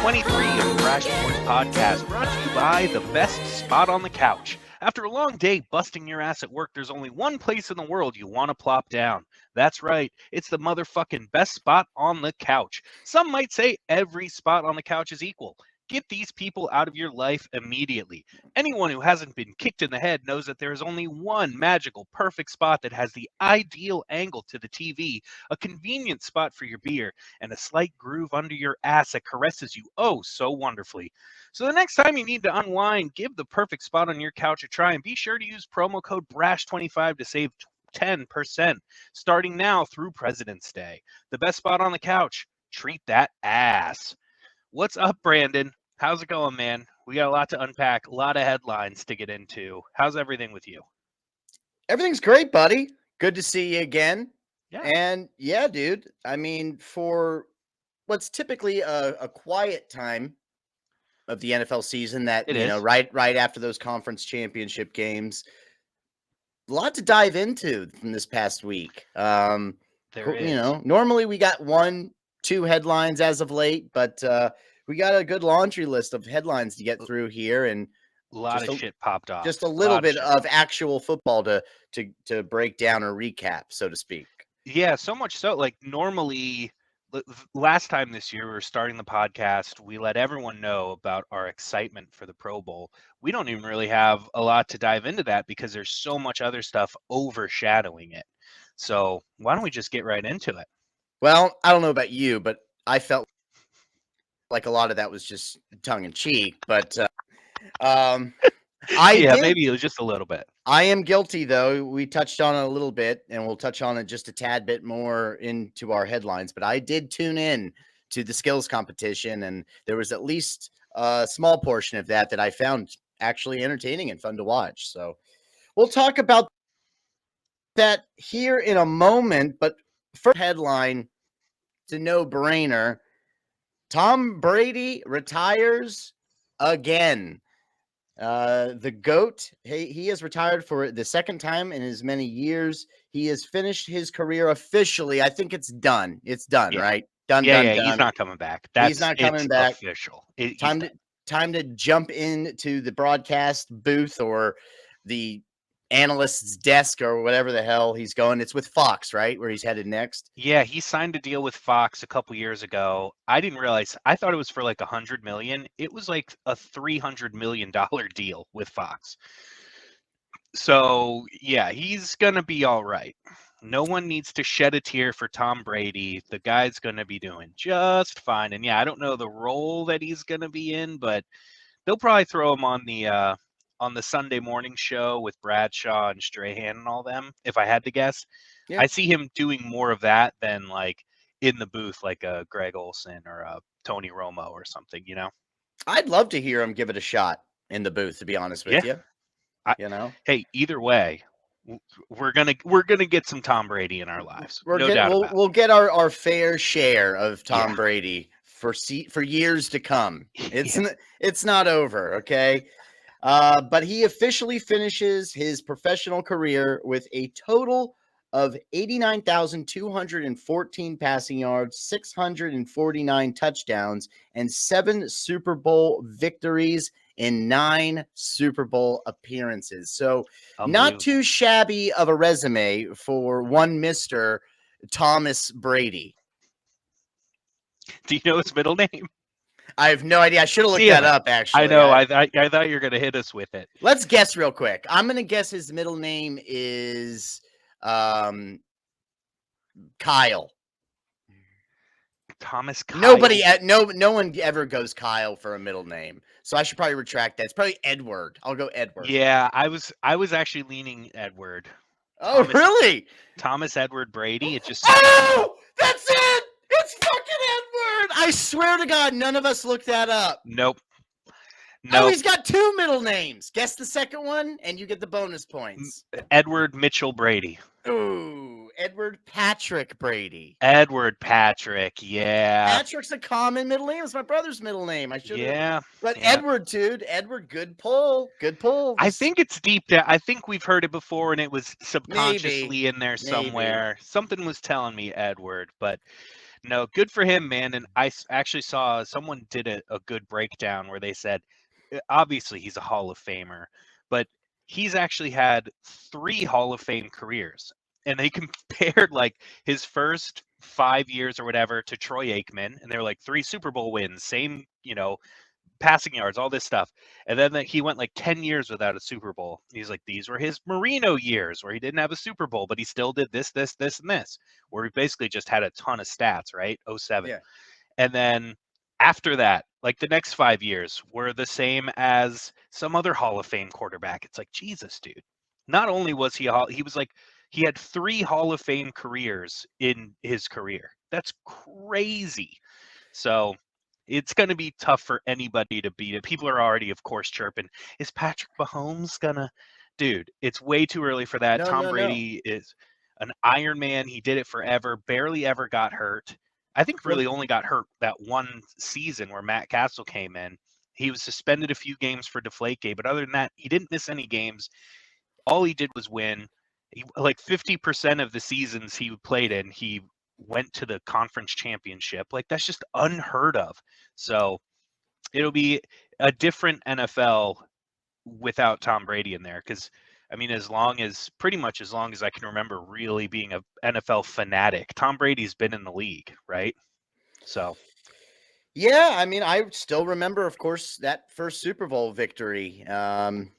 23 of the BRASH podcast, brought to you by the best spot on the couch. After a long day busting your ass at work, there's only one place in the world you want to plop down. That's right, it's the motherfucking best spot on the couch. Some might say every spot on the couch is equal. Get these people out of your life immediately. Anyone who hasn't been kicked in the head knows that there is only one magical, perfect spot that has the ideal angle to the TV, a convenient spot for your beer, and a slight groove under your ass that caresses you oh so wonderfully. So the next time you need to unwind, give the perfect spot on your couch a try and be sure to use promo code BRASH25 to save 10% starting now through President's Day. The best spot on the couch. Treat that ass. What's up, Brandon? How's it going, man? We got a lot to unpack, a lot of headlines to get into. How's everything with you? Everything's great, buddy. Good to see you again. Yeah. And yeah, dude, I mean, for what's typically a quiet time of the NFL season, that It you is. know, right after those conference championship games, a lot to dive into from this past week. There is. You know, normally we got 1-2 headlines as of late, but we got a good laundry list of headlines to get through here, and A lot of shit popped off. just a little bit of actual football to break down or recap, so to speak. Yeah, so much so. Like normally, last time this year, we were starting the podcast. We let everyone know about our excitement for the Pro Bowl. We don't even really have a lot to dive into that because there's so much other stuff overshadowing it. So why don't we just get right into it? Well, I don't know about you, but I felt like a lot of that was just tongue in cheek. But maybe it was just a little bit. I am guilty, though. We touched on it a little bit, and we'll touch on it just a tad bit more into our headlines. But I did tune in to the skills competition, and there was at least a small portion of that I found actually entertaining and fun to watch. So we'll talk about that here in a moment. But first headline, it's a no-brainer. Tom Brady retires again. The GOAT, he has retired for the second time in as many years. He has finished his career officially. I think it's done. It's done, right? Done. He's not coming back. He's not coming back. Official. Time to jump into the broadcast booth or the analyst's desk or whatever the hell he's going. It's with Fox, right? Where he's headed next. Yeah, he signed a deal with Fox a couple years ago. I didn't realize. I thought it was for like $100 million. It was like a $300 million deal with Fox. So yeah, he's gonna be all right. No one needs to shed a tear for Tom Brady. The guy's gonna be doing just fine. And yeah, I don't know the role that he's gonna be in, but they'll probably throw him on the Sunday morning show with Bradshaw and Strahan and all them, if I had to guess. Yeah. I see him doing more of that than like in the booth, like a Greg Olson or a Tony Romo or something, you know? I'd love to hear him give it a shot in the booth, to be honest with you. Hey, either way, we're gonna get some Tom Brady in our lives. We'll get our fair share of Tom Brady for years to come. It's not over, okay? But he officially finishes his professional career with a total of 89,214 passing yards, 649 touchdowns, and 7 Super Bowl victories in 9 Super Bowl appearances. So not too shabby of a resume for one Mr. Thomas Brady. Do you know his middle name? I have no idea. I should have looked that up, actually. I know. I thought you were going to hit us with it. Let's guess real quick. I'm going to guess his middle name is Kyle. Thomas Kyle. No one ever goes Kyle for a middle name. So I should probably retract that. It's probably Edward. I'll go Edward. Yeah, I was actually leaning Edward. Oh, really? Thomas Edward Brady. It just Oh, that's it. It's fucking Edward. I swear to God, none of us looked that up. Nope. Oh, he's got 2 middle names. Guess the second one, and you get the bonus points. Edward Mitchell Brady. Ooh, Edward Patrick Brady. Edward Patrick, yeah. Patrick's a common middle name. It's my brother's middle name. I should. Yeah. But yeah. Edward, dude. Edward, good pull. Good pull. I think it's deep down. I think we've heard it before, and it was subconsciously in there somewhere. Maybe. Something was telling me Edward, but No, good for him, man. And actually saw someone did a good breakdown where they said, obviously he's a Hall of Famer, but he's actually had 3 Hall of Fame careers. And they compared like his first 5 years or whatever to Troy Aikman, and they were like 3 Super Bowl wins, same, passing yards, all this stuff. And then he went like 10 years without a Super Bowl. He's like, these were his Marino years where he didn't have a Super Bowl, but he still did this, this, this, and this, where he basically just had a ton of stats, right? '07. Yeah. And then after that, like the next 5 years were the same as some other Hall of Fame quarterback. It's like, Jesus, dude. Not only was he was like, he had 3 Hall of Fame careers in his career. That's crazy. So it's going to be tough for anybody to beat it. People are already, of course, chirping, is Patrick Mahomes going to? Dude, it's way too early for that. No, Tom no, no. Brady is an Iron Man. He did it forever, barely ever got hurt. I think Well, really only got hurt that one season where Matt Castle came in. He was suspended a few games for Deflategate, but other than that, he didn't miss any games. All he did was win. Like 50% of the seasons he played in, he went to the conference championship. Like that's just unheard of. So it'll be a different NFL without Tom Brady in there. Because I mean, pretty much as long as I can remember really being a NFL fanatic, Tom Brady's been in the league, right? So yeah, I mean, I still remember, of course, that first Super Bowl victory in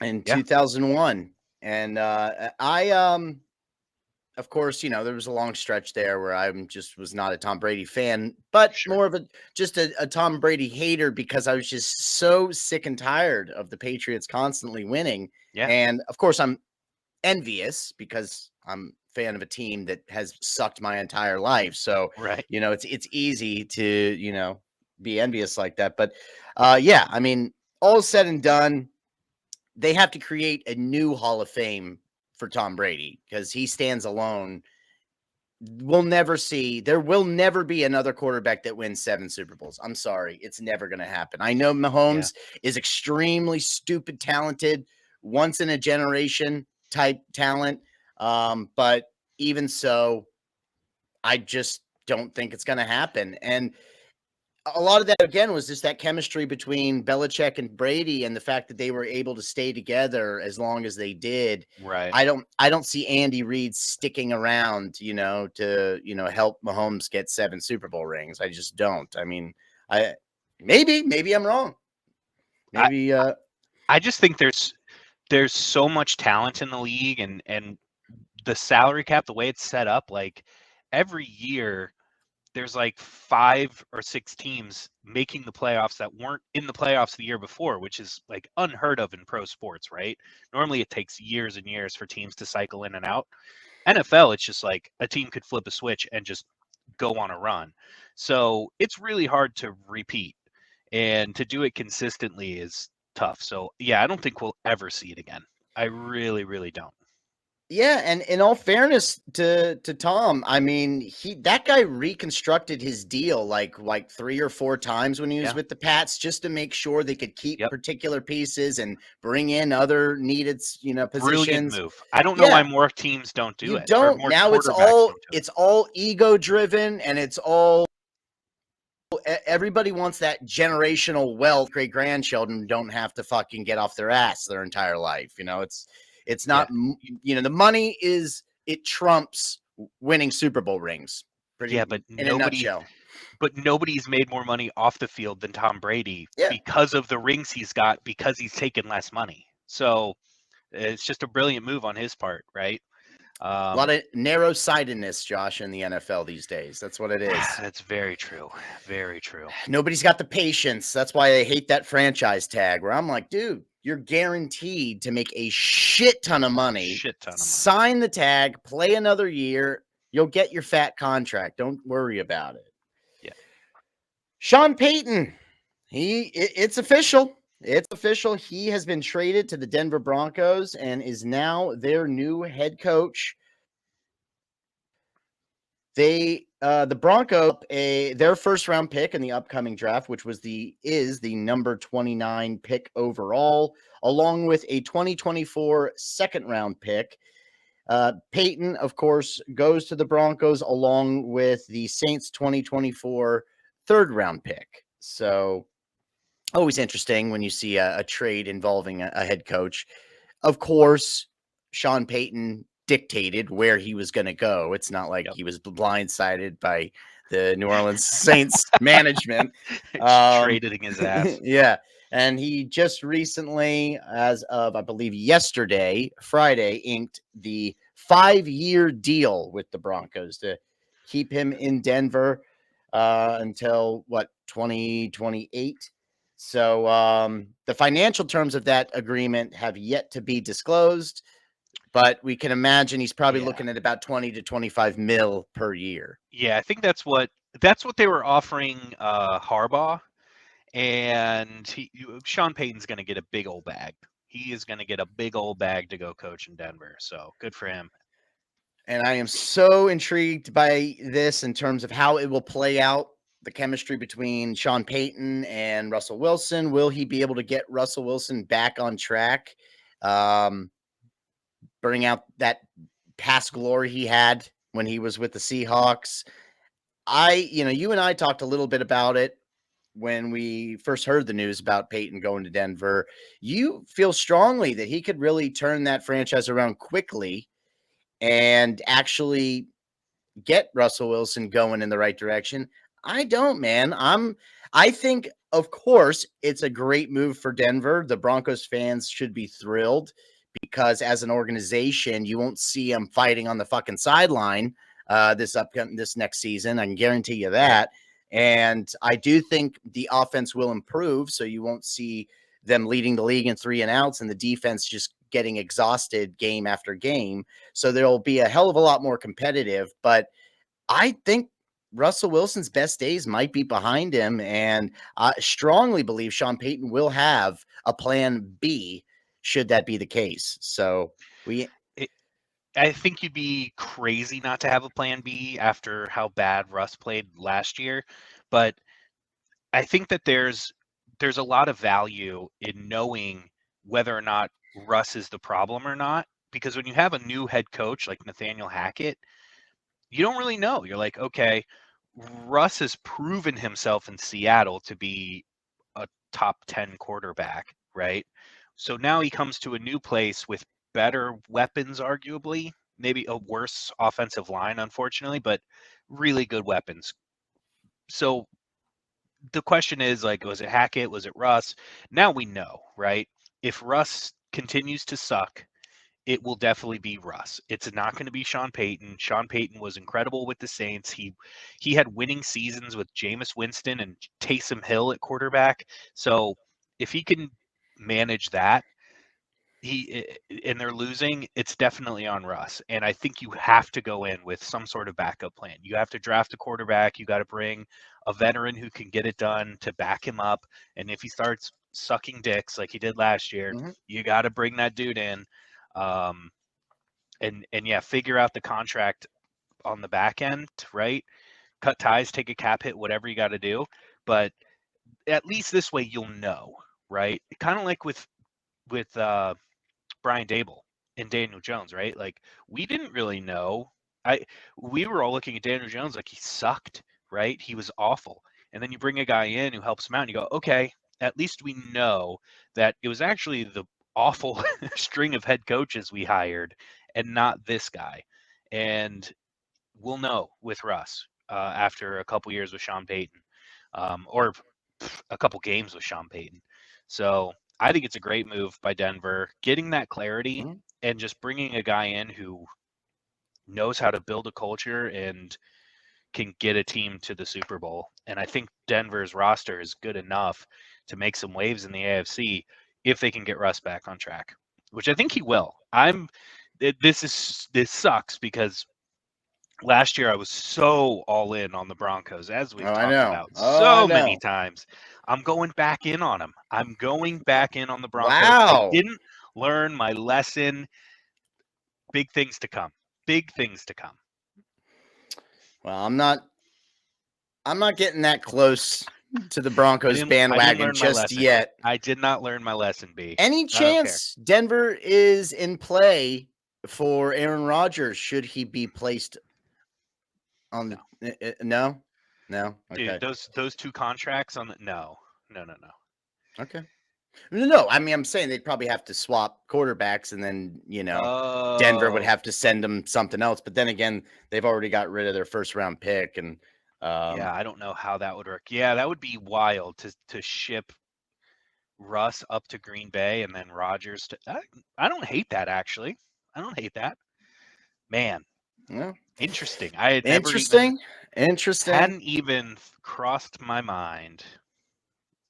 yeah, 2001. And of course, there was a long stretch there where I just was not a Tom Brady fan, but sure. more of just a Tom Brady hater because I was just so sick and tired of the Patriots constantly winning. Yeah, And of course, I'm envious because I'm a fan of a team that has sucked my entire life. So, right. it's easy to, be envious like that. But yeah, I mean, all said and done, they have to create a new Hall of Fame for Tom Brady because he stands alone. There will never be another quarterback that wins 7 Super Bowls. I'm sorry. It's never going to happen. I know Yeah. Mahomes is extremely stupid talented, once in a generation type talent. But even so, I just don't think it's going to happen. And a lot of that again was just that chemistry between Belichick and Brady and the fact that they were able to stay together as long as they did. Right. I don't see Andy Reid sticking around, to, help Mahomes get 7 Super Bowl rings. I just don't. I mean, I maybe I'm wrong. I Maybe I just think there's so much talent in the league, and the salary cap, the way it's set up, like every year there's like 5 or 6 teams making the playoffs that weren't in the playoffs the year before, which is like unheard of in pro sports, right? Normally it takes years and years for teams to cycle in and out. NFL, it's just like a team could flip a switch and just go on a run. So it's really hard to repeat, and to do it consistently is tough. So yeah, I don't think we'll ever see it again. I really, really don't. yeah, and in all fairness to Tom, I mean, that guy reconstructed his deal like 3 or 4 times when he was Yeah. with the Pats just to make sure they could keep Yep. particular pieces and bring in other needed, Brilliant positions. move. I don't know why Yeah, more teams don't do you it, or don't. more Now quarterbacks don't do it. it's all ego driven and it's all everybody wants that generational wealth. Great grandchildren don't have to fucking get off their ass their entire life. It's Yeah. not, the money it trumps winning Super Bowl rings Yeah, pretty but in a nutshell. nobody's made more money off the field than Tom Brady Yeah. because of the rings he's got, because he's taken less money. So it's just a brilliant move on his part, right? A lot Um, of narrow sightedness, Josh, in the NFL these days. That's what it is. that's very true. Very true. Nobody's got the patience. That's why I hate that franchise tag where I'm like, dude, you're guaranteed to make a shit ton of money. Shit ton of money. Sign the tag, play another year. You'll get your fat contract. Don't worry about it. Yeah. Sean Payton, it's official. It's official. He has been traded to the Denver Broncos and is now their new head coach. The Broncos their first round pick in the upcoming draft, which is the number 29 pick overall, along with a 2024 second round pick. Peyton, of course, goes to the Broncos along with the Saints 2024 third round pick. So always interesting when you see a trade involving a head coach. Of course, Sean Payton dictated where he was going to go. It's not like Yep. he was blindsided by the New Orleans Saints management. Just traded his ass. Yeah. And he just recently, as of, I believe, yesterday, Friday, inked the 5-year deal with the Broncos to keep him in Denver until what, 2028. So the financial terms of that agreement have yet to be disclosed, but we can imagine he's probably Yeah. looking at about 20 to 25 mil per year. Yeah, I think that's what they were offering Harbaugh, and Sean Payton's going to get a big old bag. He is going to get a big old bag to go coach in Denver. So good for him. And I am so intrigued by this in terms of how it will play out, the chemistry between Sean Payton and Russell Wilson. Will he be able to get Russell Wilson back on track? Bring out that past glory he had when he was with the Seahawks. You and I talked a little bit about it when we first heard the news about Peyton going to Denver. You feel strongly that he could really turn that franchise around quickly and actually get Russell Wilson going in the right direction. I don't, man. I think, of course, it's a great move for Denver. The Broncos fans should be thrilled because as an organization, you won't see them fighting on the fucking sideline this next season. I can guarantee you that. And I do think the offense will improve, so you won't see them leading the league in 3 and outs and the defense just getting exhausted game after game. So there'll be a hell of a lot more competitive, but I think Russell Wilson's best days might be behind him, and I strongly believe Sean Payton will have a plan B should that be the case. So we I think you'd be crazy not to have a plan B after how bad Russ played last year, but I think that there's a lot of value in knowing whether or not Russ is the problem or not, because when you have a new head coach like Nathaniel Hackett, you don't really know. You're like, okay, Russ has proven himself in Seattle to be a top 10 quarterback, right? So now he comes to a new place with better weapons, arguably, maybe a worse offensive line, unfortunately, but really good weapons. So the question is like, was it Hackett? Was it Russ? Now we know, right? If Russ continues to suck, it will definitely be Russ. It's not going to be Sean Payton. Sean Payton was incredible with the Saints. He had winning seasons with Jameis Winston and Taysom Hill at quarterback. So if he can manage that, and they're losing, it's definitely on Russ. And I think you have to go in with some sort of backup plan. You have to draft a quarterback. You got to bring a veteran who can get it done to back him up. And if he starts sucking dicks like he did last year, you got to bring that dude in. Um, and yeah, figure out the contract on the back end, right? Cut ties, take a cap hit, whatever you got to do. But at least this way you'll know, right? Kind of like with Brian Dable and Daniel Jones, right? Like we didn't really know. We were all looking at Daniel Jones like he sucked, right? He was awful. And then you bring a guy in who helps him out and you go, okay, at least we know that it was actually the awful string of head coaches we hired and not this guy. And we'll know with Russ after a couple years with Sean Payton, or a couple games with Sean Payton. So I think it's a great move by Denver, getting that clarity and just bringing a guy in who knows how to build a culture and can get a team to the Super Bowl. And I think Denver's roster is good enough to make some waves in the AFC if they can get Russ back on track, which I think he will. This sucks because last year I was so all in on the Broncos, as we've talked about I so many know. times. I'm going back in on them. I'm going back in on the Broncos. I Wow. didn't learn my lesson. Big things to come. Big things to come. Well, I'm not getting that close to the Broncos I didn't bandwagon learn my just lesson. yet. I did not learn my lesson, B. Any I don't care. chance Denver is in play for Aaron Rodgers, should he be placed on No, the no? No? dude, Okay. those two contracts on the no, no, no, no. Okay. No, I mean, I'm saying they'd probably have to swap quarterbacks, and then, Denver would Oh, have to send them something else. But then again, they've already got rid of their first round pick. And yeah, I don't know how that would work. Yeah, that would be wild to ship Russ up to Green Bay and then Rodgers to. I don't hate that actually. I don't hate that. Man, yeah, interesting. I had never even interesting. Interesting. hadn't even crossed my mind.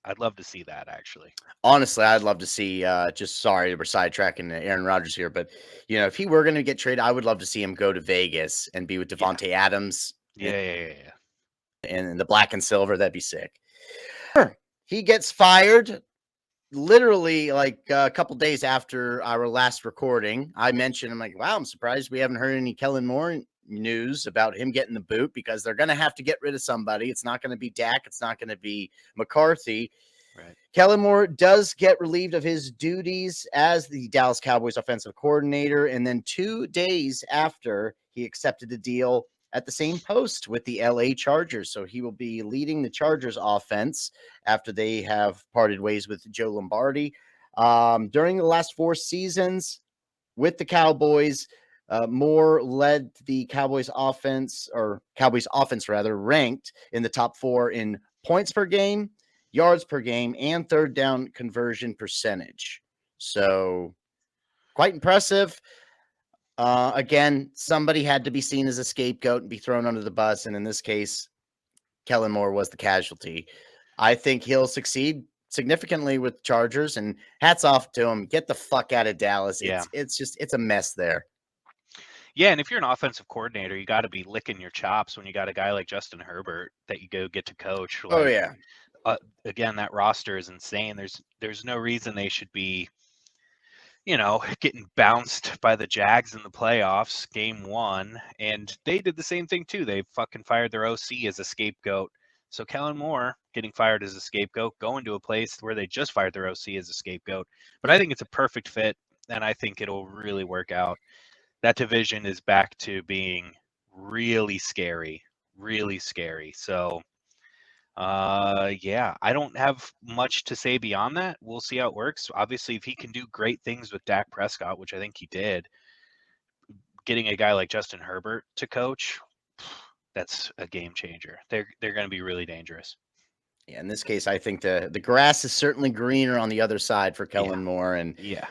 I'd love to see that actually. Honestly, I'd love to see. Just sorry, we're sidetracking Aaron Rodgers here, but if he were going to get traded, I would love to see him go to Vegas and be with Yeah. Devontae Adams Yeah, yeah, yeah, yeah. and the black and silver. That'd be sick. He gets fired literally like a couple days after our last recording. I mentioned, I'm like, wow, I'm surprised we haven't heard any Kellen Moore news about him getting the boot, because they're going to have to get rid of somebody. It's not going to be Dak. It's not going to be McCarthy. Right. Kellen Moore does get relieved of his duties as the Dallas Cowboys offensive coordinator. And then 2 days after, he accepted a deal at the same post with the LA Chargers. So he will be leading the Chargers offense after they have parted ways with Joe Lombardi. During the last 4 seasons with the Cowboys, Moore led the Cowboys offense rather, ranked in the top 4 in points per game, yards per game, and third down conversion percentage. So quite impressive. Again, somebody had to be seen as a scapegoat and be thrown under the bus. And in this case, Kellen Moore was the casualty. I think he'll succeed significantly with Chargers, and hats off to him. Get the fuck out of Dallas. Yeah. It's a mess there. Yeah, and if you're an offensive coordinator, you got to be licking your chops when you got a guy like Justin Herbert that you go get to coach. Oh Like, yeah. again, that roster is insane. There's no reason they should be, getting bounced by the Jags in the playoffs, game 1, and they did the same thing too. They fucking fired their OC as a scapegoat. So Kellen Moore getting fired as a scapegoat, going to a place where they just fired their OC as a scapegoat. But I think it's a perfect fit, and I think it'll really work out. That division is back to being really scary, really scary. So, yeah, I don't have much to say beyond that. We'll see how it works. Obviously, if he can do great things with Dak Prescott, which I think he did, getting a guy like Justin Herbert to coach, that's a game changer. They're going to be really dangerous. Yeah, in this case, I think the grass is certainly greener on the other side for Yeah, Kellen Moore, and yeah,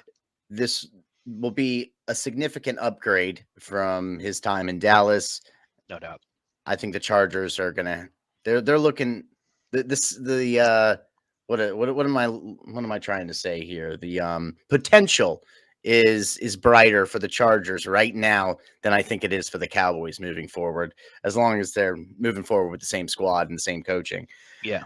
this will be a significant upgrade from his time in Dallas. no doubt. I think the Chargers are gonna they're looking the what am I trying to say here? The potential is brighter for the Chargers right now than I think it is for the Cowboys moving forward, as long as they're moving forward with the same squad and the same coaching. Yeah.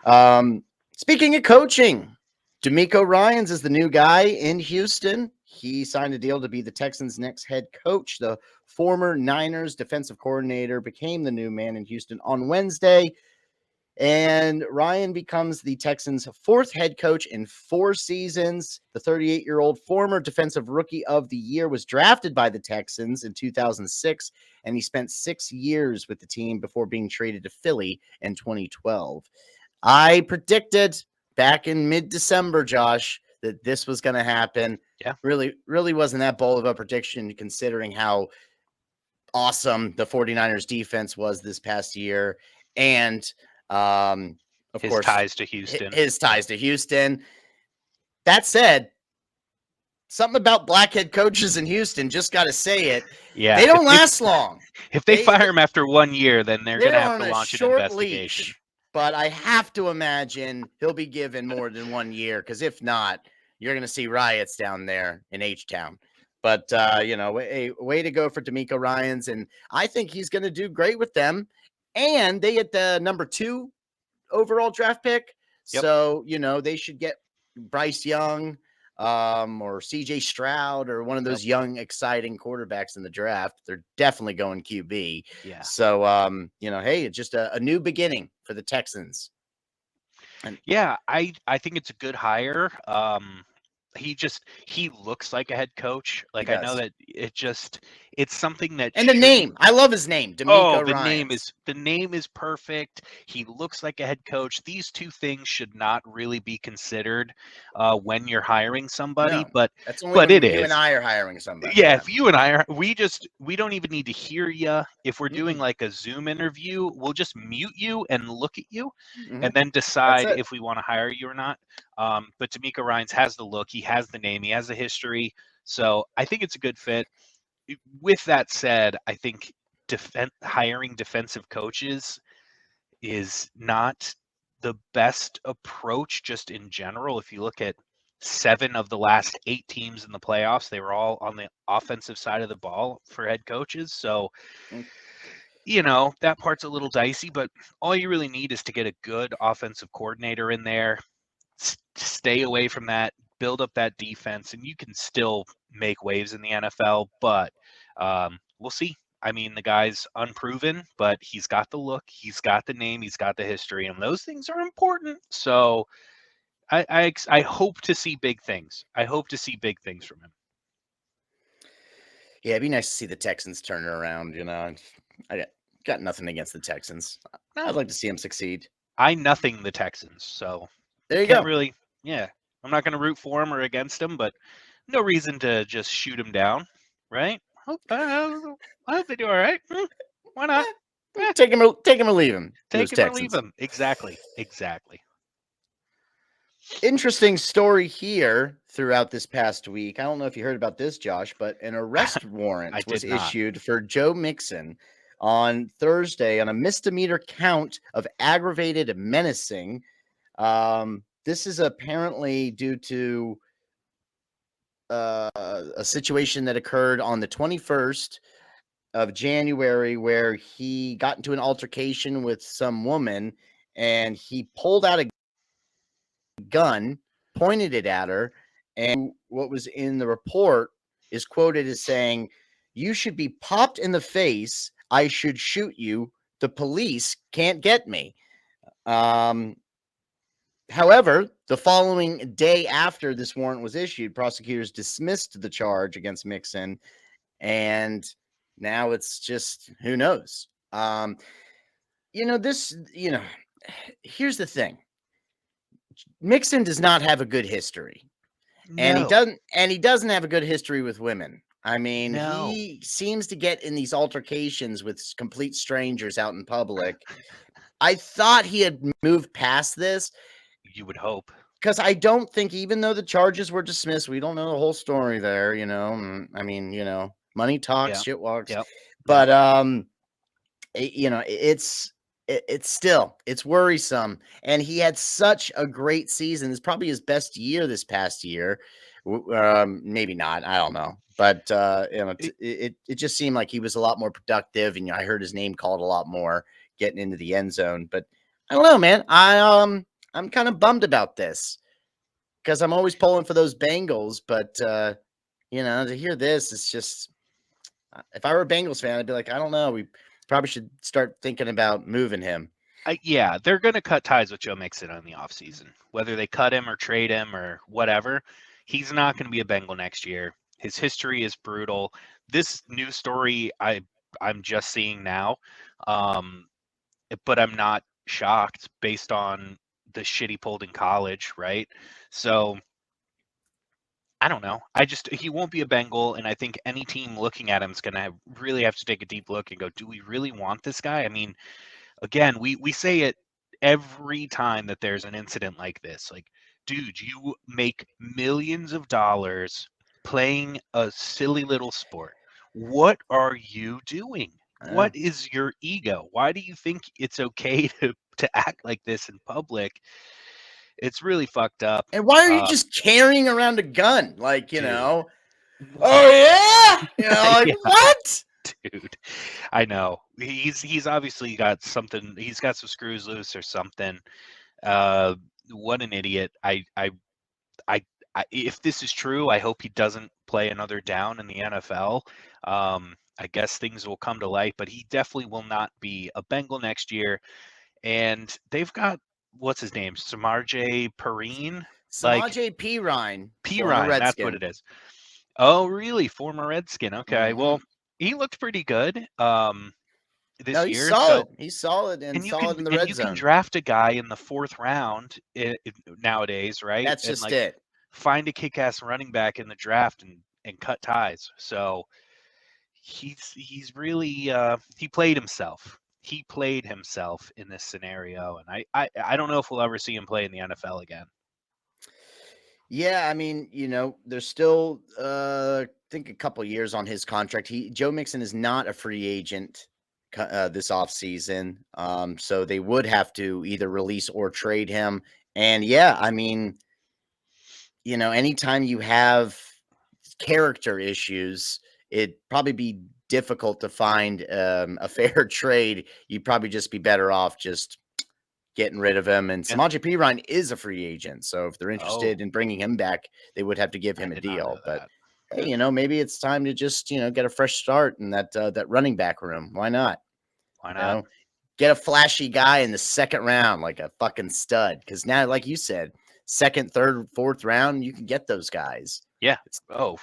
Speaking of coaching, D'Amico Ryans is the new guy in Houston. He signed a deal to be the Texans' next head coach. The former Niners defensive coordinator became the new man in Houston on Wednesday, and Ryan becomes the Texans' 4th head coach in 4 seasons. The 38-year-old former defensive rookie of the year was drafted by the Texans in 2006, and he spent 6 years with the team before being traded to Philly in 2012. I predicted back in mid-December, Josh, that this was going to happen. Yeah. Really wasn't that bold of a prediction, considering how awesome the 49ers defense was this past year. And, of His course, ties to Houston. his ties to Houston. That said, something about blackhead coaches in Houston, just got to say it. Yeah. They don't last long. If they fire him after 1 year, then they're going to They're have on to a launch an short investigation. leash. But I have to imagine he'll be given more than 1 year, because if not, you're going to see riots down there in H-Town. But, way to go for D'Amico Ryans. And I think he's going to do great with them. And they get the number 2 overall draft pick. Yep. So, they should get Bryce Young or CJ Stroud or one of those young, exciting quarterbacks in the draft. They're definitely going QB. Yeah. So, hey, it's just a new beginning for the Texans. Yeah, I think it's a good hire. he looks like a head coach. He Like I know does. that it's something that And the shouldn't. name, I love his name, Oh, D'Amico Ryans. the name is perfect. He looks like a head coach. These two things should not really be considered when you're hiring somebody, No, but that's only but it when you and is. I are hiring somebody. Yeah, Yeah. if you and I are, we don't even need to hear you. If we're doing Mm-mm. like a Zoom interview, we'll just mute you and look at you, Hmm. and then That's decide it. if we want to hire you or not. But D'Amico Ryan's has the look, he has the name, he has the history, so I think it's a good fit. With that said, I think hiring defensive coaches is not the best approach just in general. If you look at 7 of the last 8 teams in the playoffs, they were all on the offensive side of the ball for head coaches. So, Mm. that part's a little dicey, but all you really need is to get a good offensive coordinator in there, stay away from that, build up that defense, and you can still make waves in the NFL. But we'll see. I mean, the guy's unproven, but he's got the look, he's got the name, he's got the history, and those things are important. So I hope to see big things. I hope to see big things from him. Yeah, it'd be nice to see the Texans turn it around. I got nothing against the Texans. I'd No, like to see them succeed. I nothing the Texans, so There you can't go. really. Yeah, I'm not going to root for him or against him, but no reason to just shoot him down, right? I hope they do all right. Why not? Eh, Take him or leave him. Those take him or leave Texans. him. Exactly. Exactly. Interesting story here throughout this past week. I don't know if you heard about this, Josh, but an arrest I warrant was did not. issued for Joe Mixon on Thursday on a misdemeanor count of aggravated menacing. This is apparently due to a situation that occurred on the 21st of January where he got into an altercation with some woman and he pulled out a gun, pointed it at her, and what was in the report is quoted as saying, "You should be popped in the face. I should shoot you. The police can't get me." Um, However, the following day after this warrant was issued, prosecutors dismissed the charge against Mixon, and now it's just who knows. This, here's the thing: Mixon does not have a good history. And he No. doesn't have a good history with women. I mean, No. he seems to get in these altercations with complete strangers out in public. I thought he had moved past this You would hope. because I don't think, even though the charges were dismissed, we don't know the whole story there. I mean, money talks, Yeah. shit walks. Yep. Yep. But it's still it's worrisome, and he had such a great season. It's probably his best year this past year. Maybe not, I don't know, but It- it just seemed like he was a lot more productive, and I heard his name called a lot more getting into the end zone. But I don't know, man. I'm kind of bummed about this because I'm always pulling for those Bengals, but to hear this, it's just, if I were a Bengals fan, I'd be like, I don't know. We probably should start thinking about moving him. yeah, they're going to cut ties with Joe Mixon in the offseason. Whether they cut him or trade him or whatever, he's not going to be a Bengal next year. His history is brutal. This news story I'm just seeing now, um, but I'm not shocked based on the shit he pulled in college, right? So I don't know. He won't be a Bengal, and I think any team looking at him is going to really have to take a deep look and go, do we really want this guy? I mean, again, we say it every time that there's an incident like this. Like, dude, you make millions of dollars playing a silly little sport. What are you doing? Uh, What is your ego? Why do you think it's okay to act like this in public? It's really fucked up. and why are you Uh, just carrying around a gun? Like, dude. oh yeah, like Yeah, what? dude. I know. He's obviously got something. He's got some screws loose or something. Uh, what an idiot. I, if this is true, I hope he doesn't play another down in the NFL. I guess things will come to light, but he definitely will not be a Bengal next year. And they've got, what's his name? Samarjay Perine. Like Samaje Perine, former Pirine, that's what Redskin. it is. Oh, really? Former Redskin. Okay. Hmm. Well, he looked pretty good No, this he's year. So solid. He's solid and solid in the red you can zone. draft a guy in the 4th round nowadays, right? That's And just like it. find a kick-ass running back in the draft and cut ties. So he's really he played himself. He played himself in this scenario, and I don't know if we'll ever see him play in the NFL again. Yeah, I mean, there's still I think a couple years on his contract. Joe Mixon is not a free agent this offseason. So they would have to either release or trade him. And yeah, I mean, anytime you have character issues, it'd probably be difficult to find a fair trade. You'd probably just be better off just getting rid of him. And Yeah. Samaje Perine is a free agent. So if they're interested Oh, in bringing him back, they would have to give I him a did not know deal. But that. hey, maybe it's time to just, get a fresh start in that running back room. Why not? Why You not? know, get a flashy guy in the second round, like a fucking stud. Because now, like you said, second, third, fourth round, you can get those guys. Yeah. Oh,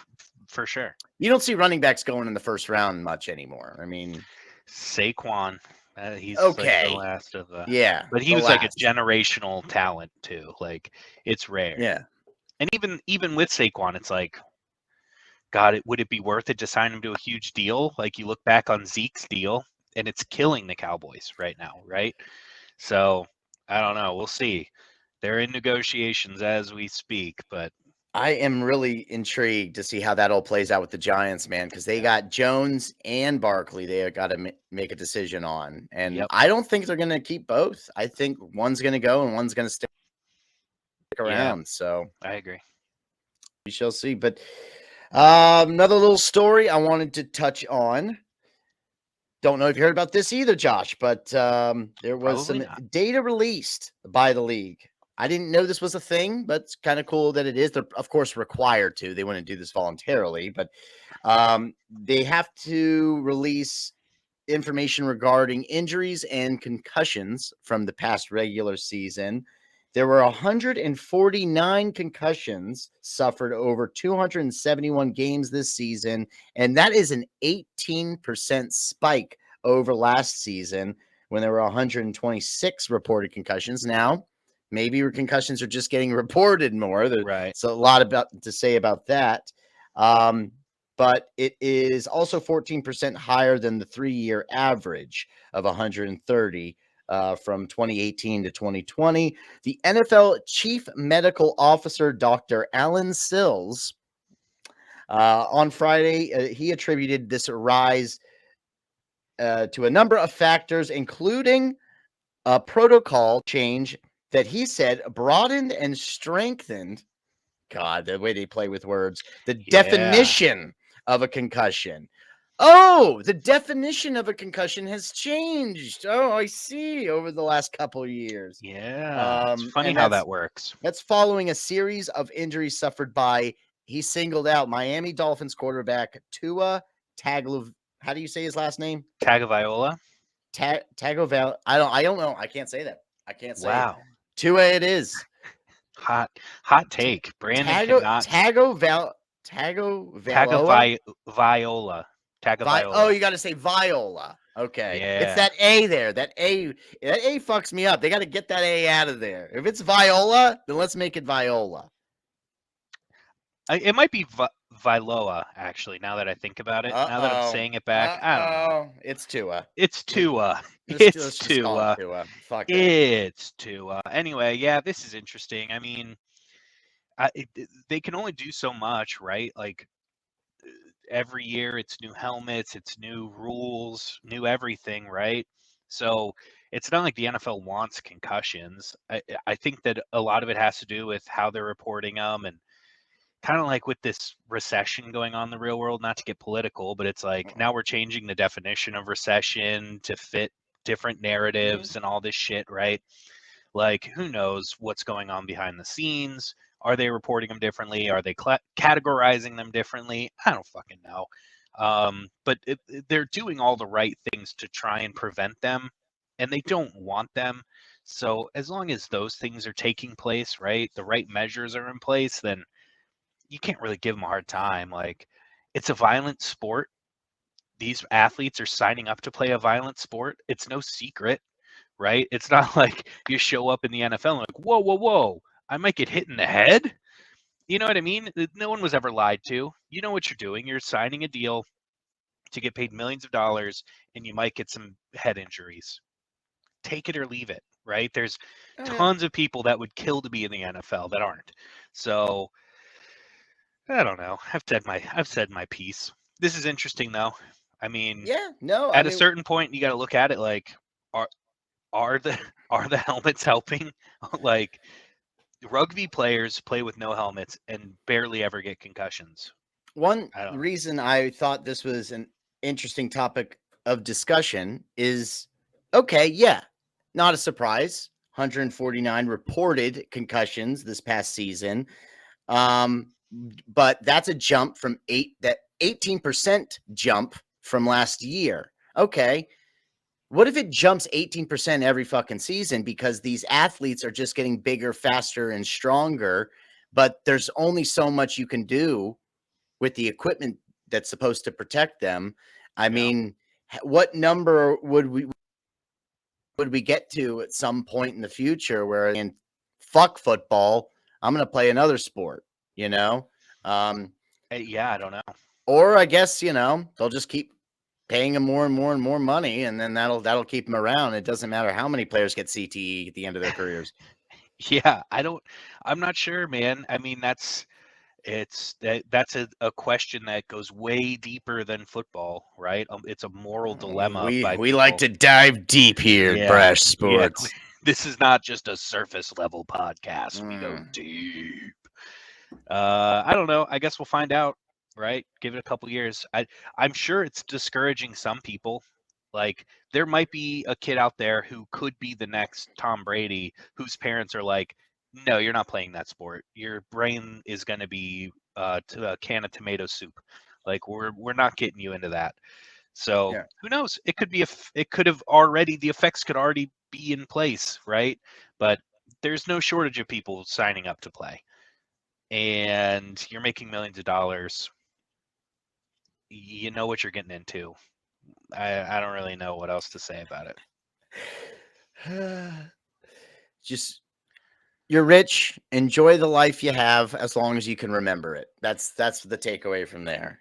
for sure. You don't see running backs going in the first round much anymore. I mean, Saquon, he's like the okay. last of the, Yeah, but he the was like a last. generational talent too. Like it's rare. Yeah. And even with Saquon, it's like, God, would it be worth it to sign him to a huge deal? Like you look back on Zeke's deal, and it's killing the Cowboys right now, right? So I don't know. We'll see. They're in negotiations as we speak, but I am really intrigued to see how that all plays out with the Giants, man, because they yeah. got Jones and Barkley they got to make a decision on. And Yep. I don't think they're going to keep both. I think one's going to go and one's going to stick Yeah, around. So I agree. we shall see. But another little story I wanted to touch on. Don't know if you heard about this either, Josh, but there was Probably some not. data released by the league. I didn't know this was a thing, but it's kind of cool that it is. They're, of course, required to. They wouldn't do this voluntarily, but they have to release information regarding injuries and concussions from the past regular season. There were 149 concussions suffered over 271 games this season, and that is an 18% spike over last season when there were 126 reported concussions. Now, maybe your concussions are just getting reported more. Right. There's a lot about to say about that. But it is also 14% higher than the 3-year average of 130 from 2018 to 2020. The NFL chief medical officer, Dr. Alan Sills, on Friday, he attributed this rise to a number of factors, including a protocol change that he said broadened and strengthened. God, the way they play with words, the Yeah. definition of a concussion. Oh, the definition of a concussion has changed. Oh, I see. Over the last couple of years, Yeah. It's funny and how that works. that's following a series of injuries suffered by. He singled out Miami Dolphins quarterback Tua Tagovailoa. How do you say his last name? Tagovailoa. Tagovailoa. I don't know. I can't say that. I can't say it. Wow. Tua. It is. Hot take. Brandon Tago cannot. Tagovailoa. Viola. Oh, Tagovailoa. you got to say Viola. Okay, it's Yeah. that A there. That A fucks me up. They got to get that A out of there. If it's Viola, then let's make it Viola. It might be Viloa, actually, now that I think about it. Now that I'm saying it back, I don't know. It's Tua. It's Tua. Let's It's just call it Tua. Tua. Fuck it. It's Tua. Anyway, yeah, this is interesting. I mean, they can only do so much, right? Like every year, it's new helmets, it's new rules, new everything, right? So it's not like the NFL wants concussions. I think that a lot of it has to do with how they're reporting them, and kind of like with this recession going on in the real world, not to get political, but it's like now we're changing the definition of recession to fit different narratives and all this shit, right? Like, who knows what's going on behind the scenes? Are they reporting them differently? Are they categorizing them differently? I don't fucking know. But they're doing all the right things to try and prevent them, and they don't want them. So as long as those things are taking place, right, the right measures are in place, then you can't really give them a hard time. Like, it's a violent sport. These athletes are signing up to play a violent sport. It's no secret, right? It's not like you show up in the NFL and like, whoa, whoa, whoa, I might get hit in the head. You know what I mean? No one was ever lied to. You know what you're doing. You're signing a deal to get paid millions of dollars, and you might get some head injuries. Take it or leave it, right? There's Oh yeah. tons of people that would kill to be in the NFL that aren't. So I don't know. I've said my piece. This is interesting though. I mean, Yeah. No, I at a mean, certain point, you got to look at it like, are are the are the helmets helping? Like, rugby players play with no helmets and barely ever get concussions. one I don't know. reason I thought this was an interesting topic of discussion is okay, yeah, not a surprise. 149 reported concussions this past season. Um, but that's a jump from 18% jump from last year. Okay. What if it jumps 18% every fucking season because these athletes are just getting bigger, faster, and stronger, but there's only so much you can do with the equipment that's supposed to protect them? I Yeah. mean, what number would we get to at some point in the future where and fuck football, I'm going to play another sport, you know? Um, Yeah, I don't know. or I guess, they'll just keep paying them more and more and more money, and then that'll keep them around. It doesn't matter how many players get CTE at the end of their careers. Yeah, I'm not sure, man. I mean, that's a question that goes way deeper than football, right? It's a moral dilemma by We like people. to dive deep here at Yeah, Brash yeah. Sports. This is not just a surface level podcast. We go Mm. deep. I don't know. I guess we'll find out, right? Give it a couple years. I'm sure it's discouraging some people. Like, there might be a kid out there who could be the next Tom Brady, whose parents are like, "No, you're not playing that sport. Your brain is going to be to a can of tomato soup. Like, we're not getting you into that." So Yeah. who knows? It could be it could have already the effects could already be in place, right? But there's no shortage of people signing up to play, and you're making millions of dollars. You know what you're getting into. I don't really know what else to say about it. Just you're rich, enjoy the life you have as long as you can remember it. That's the takeaway from there,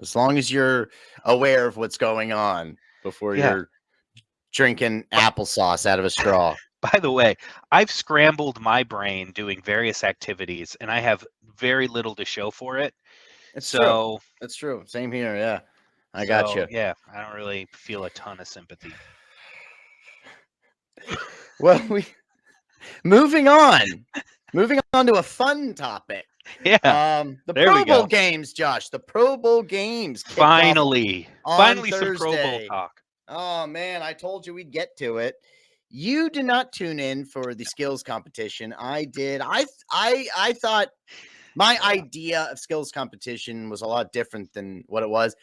As long as you're aware of what's going on before Yeah. you're drinking But applesauce out of a straw. by the way, I've scrambled my brain doing various activities, and I have very little to show for it. It's true. So, It's true. Same here. Yeah. I got so you. yeah, I don't really feel a ton of sympathy. Well, moving on. Moving on to a fun topic. Yeah, The there we Pro Bowl go. games, Josh. The Pro Bowl games kicked off Finally, on finally some Pro Bowl Thursday. talk. Oh man, I told you we'd get to it. You did not tune in for the skills competition. I did. I thought my idea of skills competition was a lot different than what it was.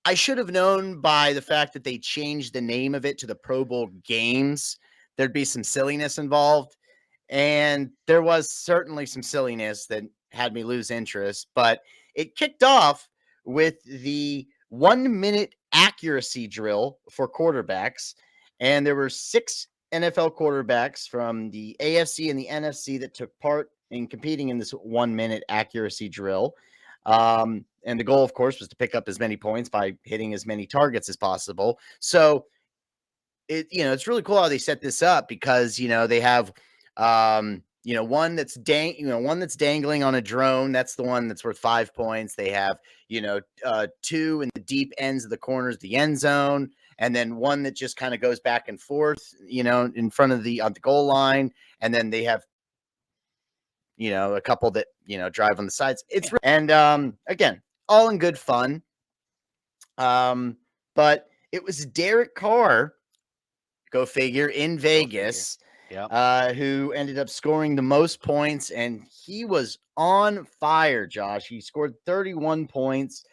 I should have known by the fact that they changed the name of it to the Pro Bowl games. There'd be some silliness involved. And there was certainly some silliness that had me lose interest, but it kicked off with the 1 minute accuracy drill for quarterbacks. And there were 6 NFL quarterbacks from the AFC and the NFC that took part in competing in this 1 minute accuracy drill. And the goal, of course, was to pick up as many points by hitting as many targets as possible. So it's really cool how they set this up because they have one that's one that's dangling on a drone. That's the one that's worth 5 points. They have 2 in the deep ends of the corners, the end zone, and then one that just kind of goes back and forth, in front of the on the goal line, and then they have a couple that drive on the sides. And again, all in good fun. But it was Derek Carr, go figure, in Go figure. Vegas, Yep. who ended up scoring the most points, and he was on fire, Josh. He scored 31 points.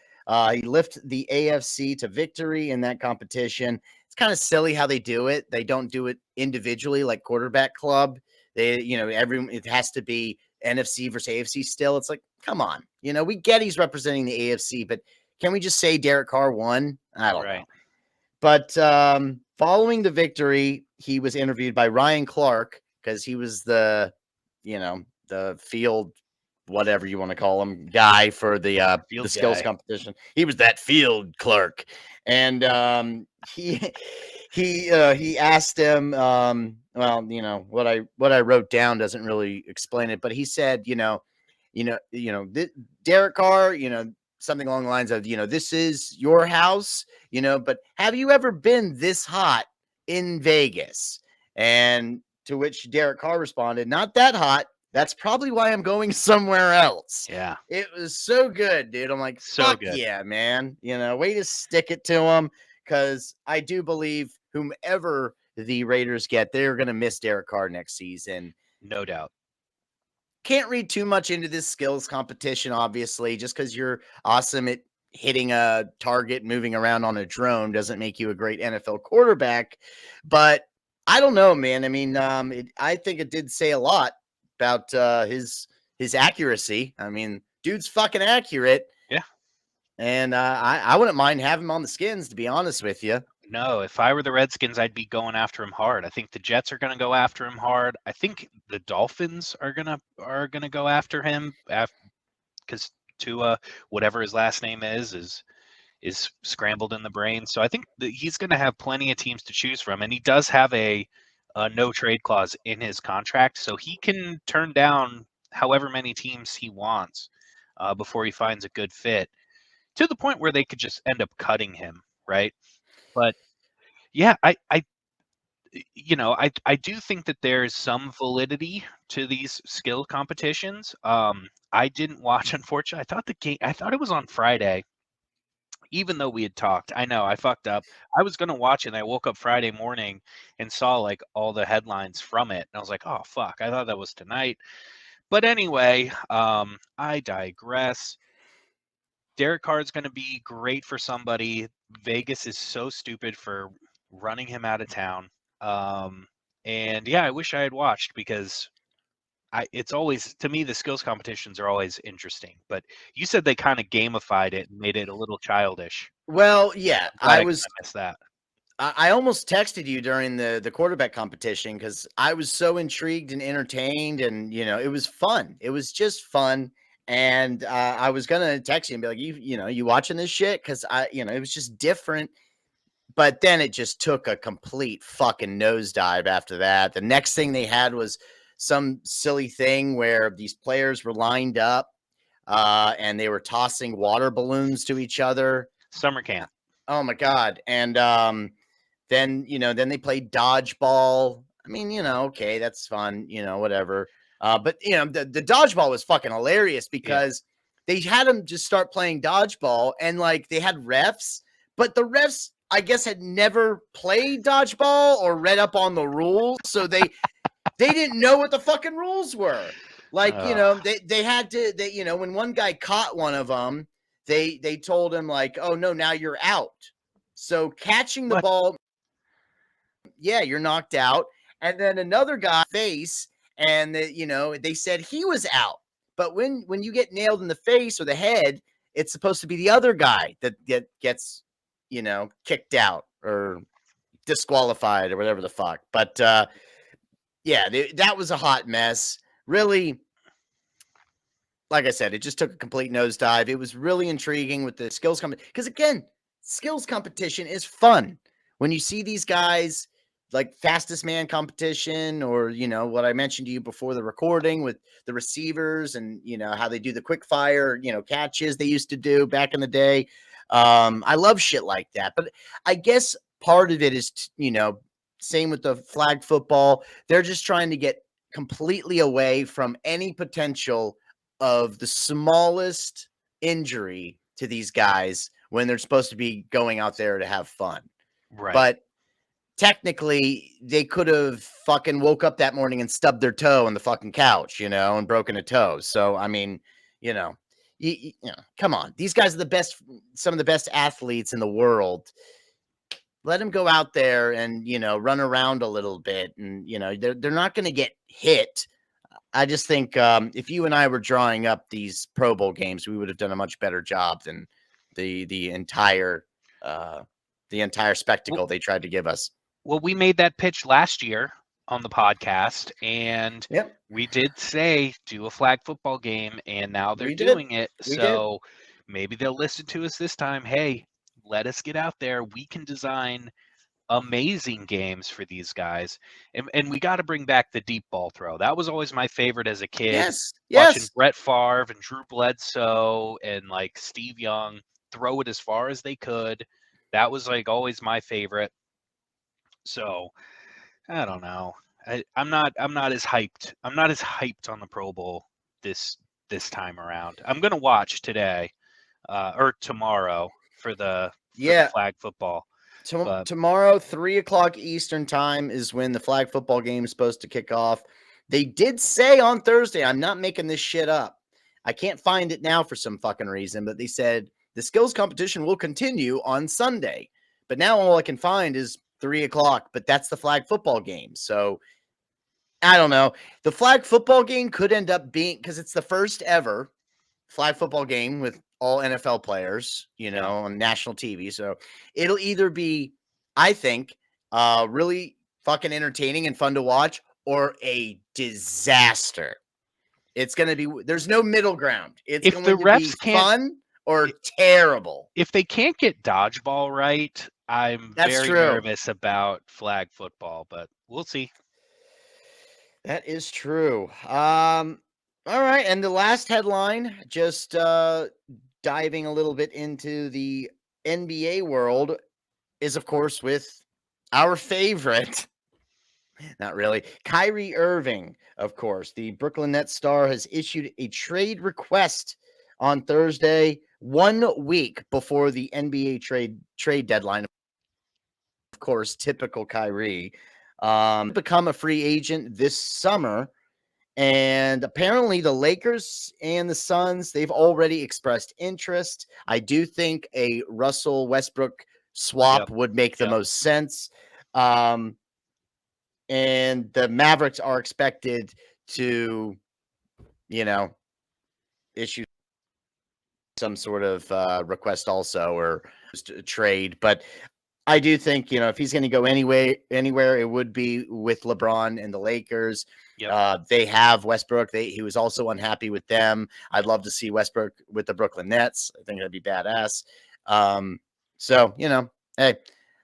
He lifted the AFC to victory in that competition. it's kind of silly how they do it. They don't do it individually like quarterback club. It has to be NFC versus AFC still. It's like, come on. We get he's representing the AFC, but can we just say Derek Carr won? I don't know. But following the victory, he was interviewed by Ryan Clark because he was the field, whatever you want to call him, guy for the skills competition. He was that field clerk, and he asked him, what I wrote down doesn't really explain it, but he said, Derek Carr, something along the lines of, this is your house, but have you ever been this hot in Vegas? And to which Derek Carr responded, not that hot. That's probably why I'm going somewhere else. Yeah. It was so good, dude. I'm like, fuck yeah, man. Way to stick it to him, because I do believe whomever the Raiders get, they're going to miss Derek Carr next season. No doubt. Can't read too much into this skills competition, obviously. Just because you're awesome at hitting a target, moving around on a drone doesn't make you a great NFL quarterback. But I don't know, man. I mean, I think it did say a lot about his accuracy. I mean, dude's fucking accurate. Yeah. And I wouldn't mind having him on the Skins, to be honest with you. No, if I were the Redskins, I'd be going after him hard. I think the Jets are going to go after him hard. I think the Dolphins are gonna go after him because Tua, whatever his last name is scrambled in the brain. So I think that he's going to have plenty of teams to choose from, and he does have a no trade clause in his contract, so he can turn down however many teams he wants before he finds a good fit, to the point where they could just end up cutting him, right? But yeah, I do think that there's some validity to these skill competitions. I didn't watch, unfortunately. I thought it was on Friday, even though we had talked. I know I fucked up. I was gonna watch it, and I woke up Friday morning and saw like all the headlines from it, and I was like, oh fuck, I thought that was tonight. But anyway, I digress. Derek Carr is going to be great for somebody. Vegas is so stupid for running him out of town. And yeah, I wish I had watched, because it's always, to me, the skills competitions are always interesting. But you said they kind of gamified it and made it a little childish. Well, yeah, I missed that. I almost texted you during the quarterback competition because I was so intrigued and entertained, and it was fun. It was just fun. And I was gonna text you and be like, you watching this shit? Because it was just different. But then it just took a complete fucking nosedive after that. The next thing they had was some silly thing where these players were lined up and they were tossing water balloons to each other. Summer camp. Oh my God. And then they played dodgeball. I mean, okay, that's fun, whatever. But the dodgeball was fucking hilarious because they had them just start playing dodgeball, and like they had refs, but the refs, I guess, had never played dodgeball or read up on the rules, so they didn't know what the fucking rules were. Like, they had to, when one guy caught one of them, they told him like, oh no, now you're out. So catching the ball, yeah, you're knocked out. And then another guy face, and they said he was out. But when you get nailed in the face or the head, it's supposed to be the other guy that gets kicked out or disqualified or whatever the fuck. But yeah, that was a hot mess. Really, like I said, it just took a complete nosedive. It was really intriguing with the skills competition, because again, skills competition is fun. When you see these guys, like fastest man competition, or what I mentioned to you before the recording with the receivers, and how they do the quick fire catches they used to do back in the day. I love shit like that. But I guess part of it is same with the flag football. They're just trying to get completely away from any potential of the smallest injury to these guys when they're supposed to be going out there to have fun. Right. But technically, they could have fucking woke up that morning and stubbed their toe on the fucking couch, and broken a toe. So, I mean, come on. These guys are some of the best athletes in the world. let him go out there and, run around a little bit. And, they're not going to get hit. I just think if you and I were drawing up these Pro Bowl games, we would have done a much better job than the entire Well, spectacle they tried to give us. well, we made that pitch last year on the podcast, and Yep, we did say do a flag football game, and now they're we did. doing it. We did. So maybe they'll listen to us this time. Hey, let us get out there. We can design amazing games for these guys. And we got to bring back the deep ball throw. That was always my favorite as a kid, Yes, watching yes. Brett Favre and Drew Bledsoe and like Steve Young throw it as far as they could. That was like always my favorite. So I don't know. I'm not as hyped. I'm not as hyped on the Pro Bowl this this time around. I'm gonna watch today or tomorrow for the Yeah. flag football. But Tomorrow, 3 o'clock Eastern time is when the flag football game is supposed to kick off. They did say on Thursday, I'm not making this shit up. I can't find it now for some fucking reason, but they said the skills competition will continue on Sunday. But now all I can find is 3 o'clock, but that's the flag football game. So I don't know. The flag football game could end up being, because it's the first ever flag football game with all NFL players, yeah. on national TV. So it'll either be, I think, really fucking entertaining and fun to watch, or a disaster. It's going to be, there's no middle ground. It's If the going to be refs can't fun or terrible. if they can't get dodgeball right, I'm That's very true. nervous about flag football, but we'll see. That is true. All right. And the last headline, just diving a little bit into the NBA world, is, of course, with our favorite, not really, Kyrie Irving, of course. The Brooklyn Nets star has issued a trade request on Thursday, 1 week before the NBA trade deadline. Of course, typical Kyrie. Become a free agent this summer. And apparently, the Lakers and the Suns, they've already expressed interest. I do think a Russell Westbrook swap Yep. would make the Yep. most sense. Um, and the Mavericks are expected to, issue some sort of request also, or just a trade. But I do think, if he's going to go anywhere, it would be with LeBron and the Lakers. Yep. They have Westbrook. He was also unhappy with them. I'd love to see Westbrook with the Brooklyn Nets. I think that'd be badass. So, hey,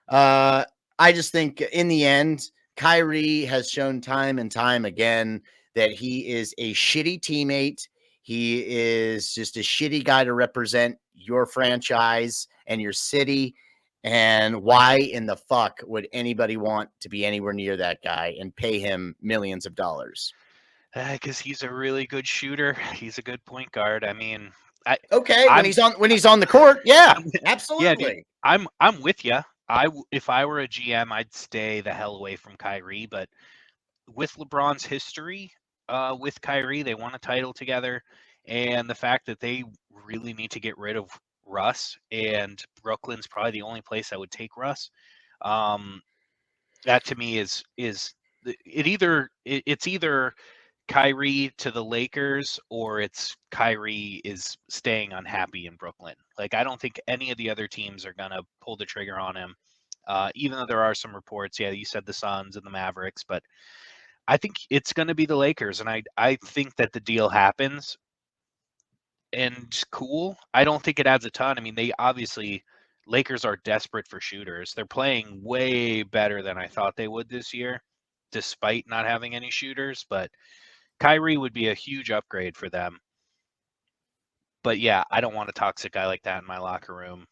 I just think in the end, Kyrie has shown time and time again that he is a shitty teammate. He is just a shitty guy to represent your franchise and your city. And why in the fuck would anybody want to be anywhere near that guy and pay him millions of dollars? Because he's a really good shooter. He's a good point guard. I mean, I, Okay, when I'm, he's on the court, yeah, yeah, dude. absolutely. I'm with you. If I were a GM, I'd stay the hell away from Kyrie. But with LeBron's history, with Kyrie, they won a title together, and the fact that they really need to get rid of Russ, and Brooklyn's probably the only place I would take Russ. Um, that to me is it's either Kyrie to the Lakers or it's Kyrie is staying unhappy in Brooklyn. Like I don't think any of the other teams are gonna pull the trigger on him. Even though there are some reports, yeah, you said the Suns and the Mavericks, but I think it's going to be the Lakers, and I think that the deal happens and cool. I don't think it adds a ton. I mean, they obviously Lakers are desperate for shooters. They're playing way better than I thought they would this year, despite not having any shooters. But Kyrie would be a huge upgrade for them. But yeah, I don't want a toxic guy like that in my locker room.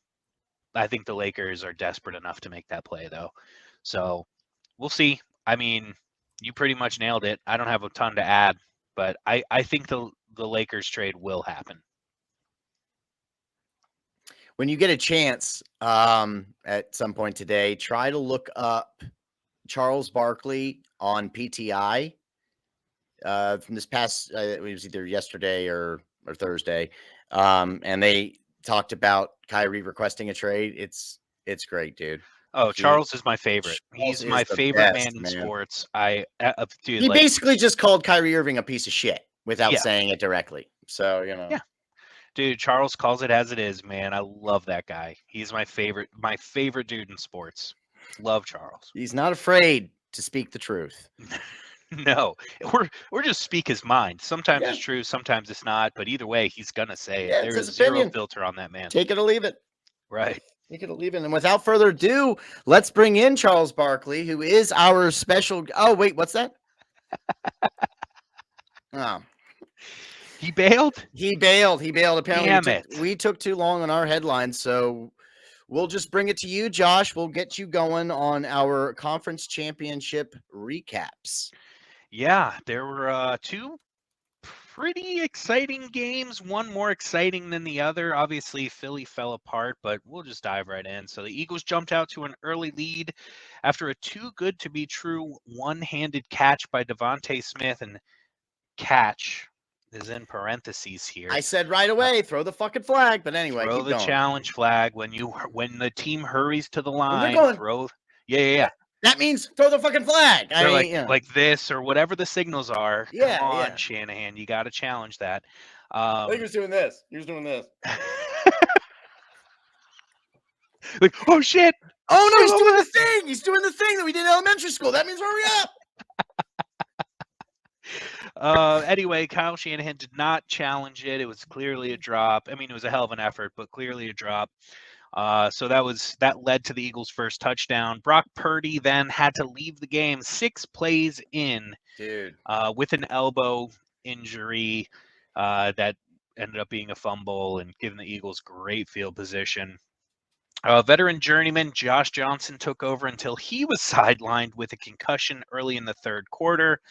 I think the Lakers are desperate enough to make that play, though. So we'll see. I mean, you pretty much nailed it. I don't have a ton to add, but I think the Lakers trade will happen. When you get a chance, at some point today, try to look up Charles Barkley on PTI. From this past, it was either yesterday or Thursday, and they talked about Kyrie requesting a trade. It's great, dude. Oh, He Charles is my favorite. Charles He's is my the favorite best, man in man. sports. Dude, He like, basically just called Kyrie Irving a piece of shit without yeah, saying it directly. So, yeah. Dude, Charles calls it as it is, man. I love that guy. He's my favorite dude in sports. Love Charles. he's not afraid to speak the truth. No, we're just speak his mind. Sometimes Yeah. it's true, sometimes it's not, but either way, he's gonna say it. Yeah, it's There his is zero opinion. filter on that man. Take it or leave it. Right. Take it or leave it. And without further ado, let's bring in Charles Barkley, who is our special. Oh, wait, what's that? Oh, He bailed? he bailed. He bailed. Apparently, Damn it. we took too long on our headlines, so we'll just bring it to you, Josh. We'll get you going on our conference championship recaps. Yeah, there were two pretty exciting games, one more exciting than the other. Obviously, Philly fell apart, but we'll just dive right in. So the Eagles jumped out to an early lead after a too good to be true one-handed catch by Devontae Smith, and catch is in parentheses here. I said right away, throw the fucking flag. But anyway, Throw keep the going. challenge flag when the team hurries to the When they're line. going, Throw, yeah. that means throw the fucking flag. They're like Yeah. like this or whatever the signals are. Come Yeah, on, yeah. Shanahan, you got to challenge that. He was doing this. He was doing this. Like, oh shit! Oh no, he's Still doing the alive. thing. He's doing the thing that we did in elementary school. That means hurry up. Anyway, Kyle Shanahan did not challenge it. It was clearly a drop. I mean, it was a hell of an effort, but clearly a drop. So that led to the Eagles' first touchdown. Brock Purdy then had to leave the game 6 plays in, Dude. with an elbow injury that ended up being a fumble and giving the Eagles great field position. Veteran journeyman Josh Johnson took over until he was sidelined with a concussion early in the third quarter.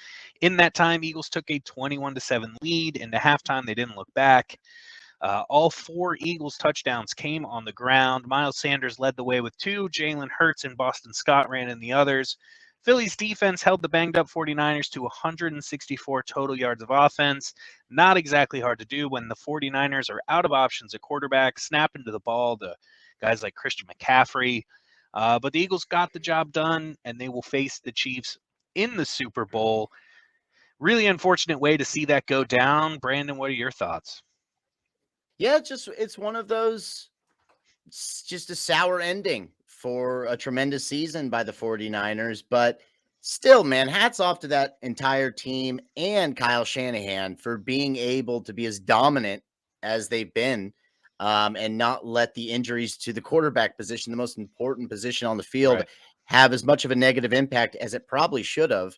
In that time, Eagles took a 21-7 lead. Into halftime, they didn't look back. All 4 Eagles touchdowns came on the ground. Miles Sanders led the way with 2. Jalen Hurts and Boston Scott ran in the others. Philly's defense held the banged-up 49ers to 164 total yards of offense. Not exactly hard to do when the 49ers are out of options at quarterback, snap into the ball to guys like Christian McCaffrey. But the Eagles got the job done, and they will face the Chiefs in the Super Bowl. Really unfortunate way to see that go down. Brandon, what are your thoughts? Yeah, it's one of those. It's just a sour ending for a tremendous season by the 49ers. But still, man, hats off to that entire team and Kyle Shanahan for being able to be as dominant as they've been, and not let the injuries to the quarterback position, the most important position on the field, Right. have as much of a negative impact as it probably should have.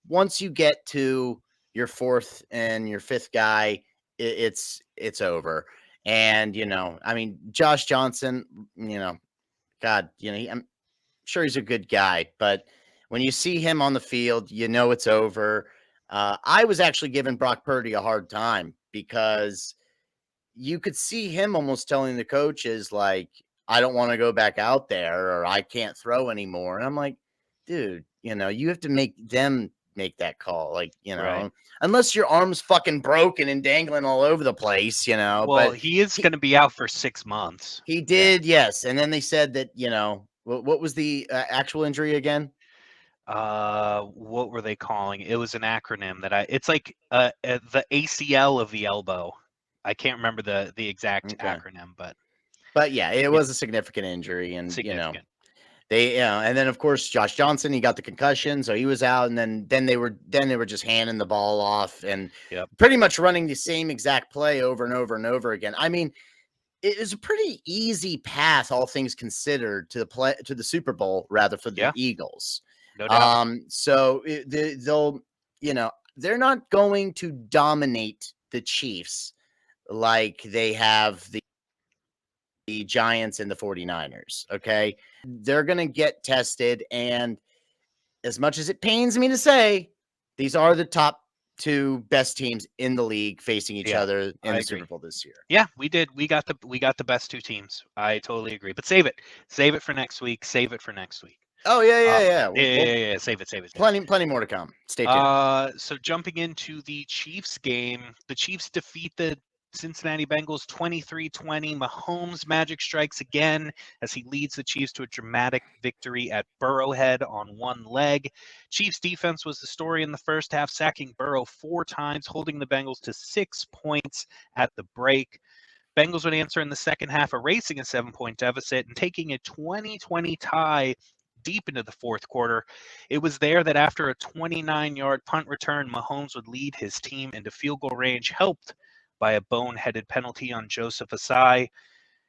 Once you get to your 4th and your 5th guy, it's over. And, I mean, Josh Johnson, God, I'm sure he's a good guy, but when you see him on the field, it's over. I was actually giving Brock Purdy a hard time because you could see him almost telling the coaches, like, I don't want to go back out there, or I can't throw anymore. And I'm like, dude, you have to make them make that call. Like, Right. unless your arm's fucking broken and dangling all over the place, Well, but he is going to be out for 6 months. he did, yes. And then they said that, what was the actual injury again? What were they calling? It was an acronym it's like the ACL of the elbow. I can't remember the exact Okay. acronym, but yeah, it was a significant injury. And, significant. and then of course Josh Johnson, he got the concussion, so he was out, and then they were just handing the ball off and Yep. pretty much running the same exact play over and over and over again. I mean, it is a pretty easy path, all things considered, to the Super Bowl, rather, for the Eagles. No doubt. So they'll, they're not going to dominate the Chiefs like they have the Giants and the 49ers. Okay. They're going to get tested. And as much as it pains me to say, these are the top 2 best teams in the league facing each other in the Super Bowl this year. Yeah, we did. We got the best 2 teams. I totally agree. But save it for next week. Oh yeah. Yeah. Save it. Plenty more to come. Stay tuned. So jumping into the Chiefs game, the Chiefs defeat the Cincinnati Bengals 23-20. Mahomes magic strikes again as he leads the Chiefs to a dramatic victory at Burrowhead on one leg. Chiefs defense was the story in the first half, sacking Burrow 4 times, holding the Bengals to 6 points at the break. Bengals would answer in the second half, erasing a 7-point deficit and taking a 20-20 tie deep into the fourth quarter. It was there that after a 29-yard punt return, Mahomes would lead his team into field goal range, helped by a boneheaded penalty on Joseph Asai.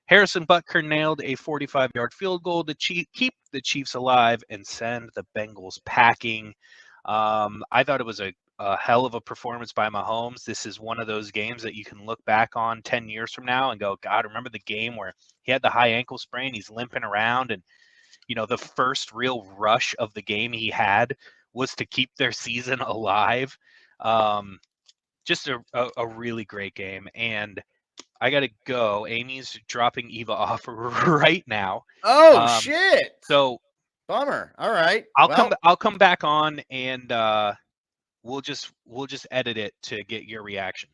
Harrison Butker nailed a 45-yard field goal to keep the Chiefs alive and send the Bengals packing. I thought it was a hell of a performance by Mahomes. This is one of those games that you can look back on 10 years from now and go, God, remember the game where he had the high ankle sprain, he's limping around, and the first real rush of the game he had was to keep their season alive. Just a really great game. And I got to go. Amy's dropping Eva off right now. Oh, shit. So bummer. All right. I'll come back on and we'll just edit it to get your reaction.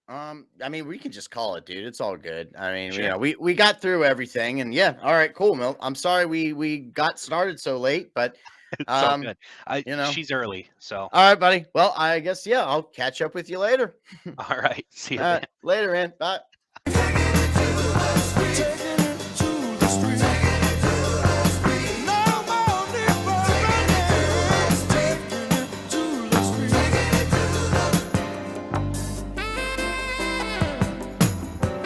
I mean, we can just call it, dude. It's all good. I mean, Sure. we got through everything, and yeah, all right, cool, Milt. I'm sorry we got started so late, but It's all good. you know, she's early, so. All right, buddy. Well, I guess I'll catch up with you later. All right. See you, All man. right, later, man. Bye.